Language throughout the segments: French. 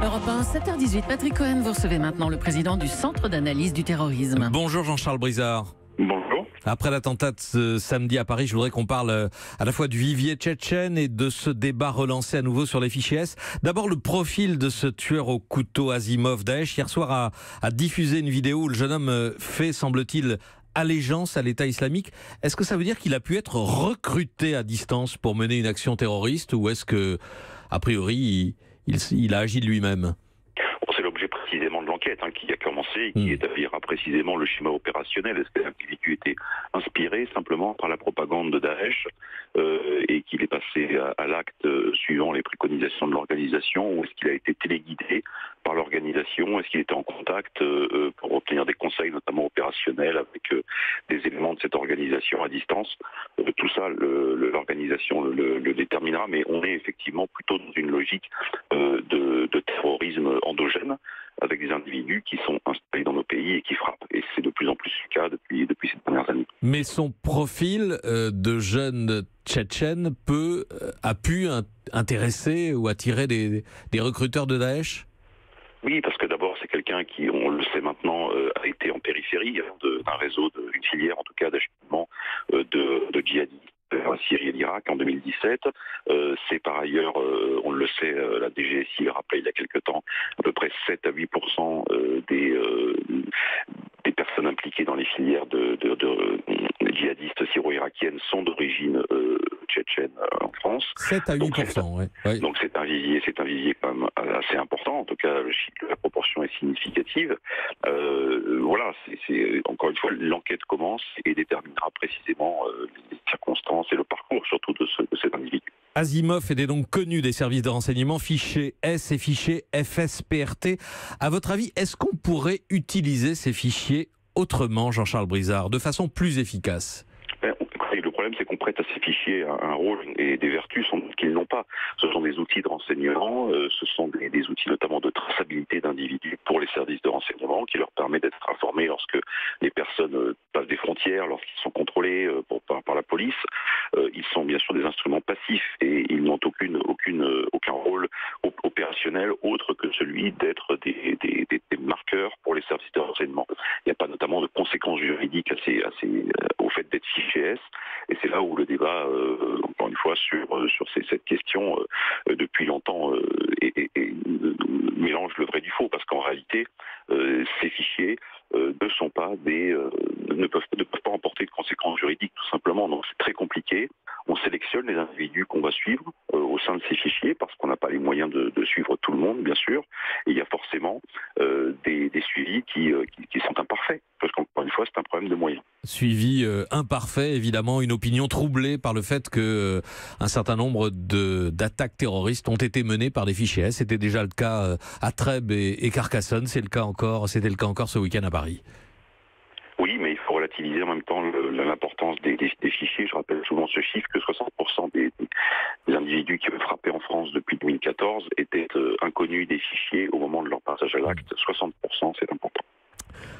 Europe 1, 7h18, Patrick Cohen, vous recevez maintenant le président du Centre d'analyse du terrorisme. Bonjour Jean-Charles Brizard. Bonjour. Après l'attentat de ce samedi à Paris, je voudrais qu'on parle à la fois du vivier tchétchène et de ce débat relancé à nouveau sur les fichiers S. D'abord, le profil de ce tueur au couteau Asimov. Daesh, hier soir, a diffusé une vidéo où le jeune homme fait, semble-t-il, allégeance à l'État islamique. Est-ce que ça veut dire qu'il a pu être recruté à distance pour mener une action terroriste, ou est-ce que, a priori, il a agi de lui-même ? C'est l'objet précisément de l'enquête qui a commencé et qui établira précisément le schéma opérationnel. Est-ce que l'individu était inspiré simplement par la propagande de Daesh et qu'il est passé à l'acte suivant les préconisations de l'organisation, ou est-ce qu'il a été téléguidé par l'organisation? Est-ce qu'il était en contact pour obtenir des conseils, notamment opérationnels, avec des éléments de cette organisation à distance? Tout ça, l'organisation le déterminera, mais on est effectivement plutôt dans une logique de terrorisme endogène, avec des individus qui sont installés dans nos pays et qui frappent. Et c'est de plus en plus le cas depuis ces dernières années. Mais son profil de jeune tchétchène a pu intéresser ou attirer des recruteurs de Daesh ? Oui, parce que d'abord, c'est quelqu'un qui, on le sait maintenant, a été en périphérie d'un réseau, d'une filière en tout cas d'acheminement de djihadistes en Syrie et l'Irak en 2017. C'est par ailleurs, on le sait, la DGSI l'a rappelé il y a quelque temps, à peu près 7 à 8% des personnes impliquées dans les filières de djihadistes syro-irakiennes sont d'origine tchétchène en France. 7 à 8%, oui. Donc c'est un vivier quand même assez important, en tout cas la proportion est significative. Voilà, encore une fois, l'enquête commence et déterminera précisément les circonstances et le parcours surtout de cet individu. Asimov était donc connu des services de renseignement, fichier S et fichier FSPRT. À votre avis, est-ce qu'on pourrait utiliser ces fichiers autrement, Jean-Charles Brizard, de façon plus efficace ? Le problème, c'est qu'on prête à ces fichiers un rôle et des vertus qu'ils n'ont pas. Ce sont des outils de renseignement, ce sont des outils notamment de traçabilité d'individus pour les services de renseignement qui leur permet d'être informés lorsque les personnes passent des frontières, lorsqu'ils sont contrôlés par la police. Ils sont bien sûr des instruments passifs et ils n'ont aucun rôle opérationnel autre que celui d'être des marqueurs pour les services de renseignement. Il n'y a pas notamment de conséquences juridiques au fait d'être fiché S. Et c'est là où le débat, encore une fois, sur cette question, depuis longtemps, mélange le vrai du faux. Parce qu'en réalité, ces fichiers ne peuvent pas emporter de conséquences juridiques, tout simplement. Donc c'est très compliqué. On sélectionne les individus qu'on va suivre au sein de ces fichiers, parce qu'on n'a pas les moyens de suivre tout le monde, bien sûr. Et il y a forcément des suivis qui sont imparfaits. Parce qu'encore une fois, c'est un problème de moyens. Suivi imparfait, évidemment, une opinion troublée par le fait que un certain nombre d'attaques terroristes ont été menées par des fichiers S. C'était déjà le cas à Trèbes et Carcassonne. C'était le cas encore ce week-end à Paris. Oui, mais il faut relativiser en même temps l'importance des fichiers. Je rappelle souvent ce chiffre que 60% des individus qui ont frappé en France depuis 2014 étaient inconnus des fichiers au moment de leur passage à l'acte. 60%, c'est important.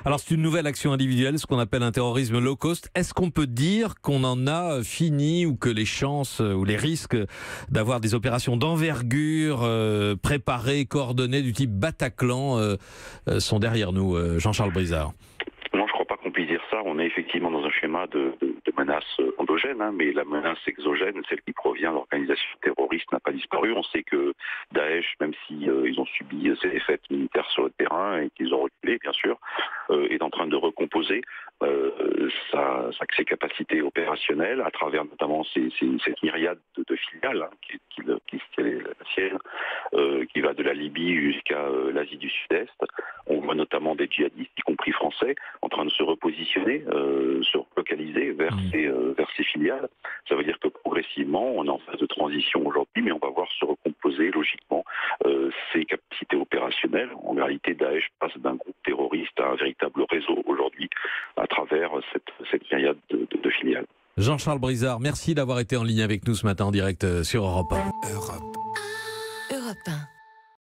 Alors c'est une nouvelle action individuelle, ce qu'on appelle un terrorisme low cost. Est-ce qu'on peut dire qu'on en a fini, ou que les chances ou les risques d'avoir des opérations d'envergure préparées, coordonnées du type Bataclan sont derrière nous, Jean-Charles Brizard ? Non, je ne crois pas qu'on puisse dire ça. On est effectivement dans un schéma de menace endogène, mais la menace exogène, celle qui provient de l'organisation terroriste, n'a pas disparu. On sait que Daesh, même si ils ont subi ces défaites militaires sur le terrain et qu'ils ont reculé, bien sûr, est en train de recomposer ses capacités opérationnelles à travers notamment cette myriade de filiales qui est la sienne, qui va de la Libye jusqu'à l'Asie du Sud-Est. On voit notamment des djihadistes, y compris français, en train de se repositionner, se relocaliser vers ces filiales. Ça veut dire que progressivement, on est en phase de transition aujourd'hui, mais on va voir se recomposer logiquement ses capacités opérationnelles. En réalité, Daesh passe d'un groupe terroriste à un véritable réseau aujourd'hui à travers cette myriade de filiales. Jean-Charles Brizard, merci d'avoir été en ligne avec nous ce matin en direct sur Europe 1. Europe 1.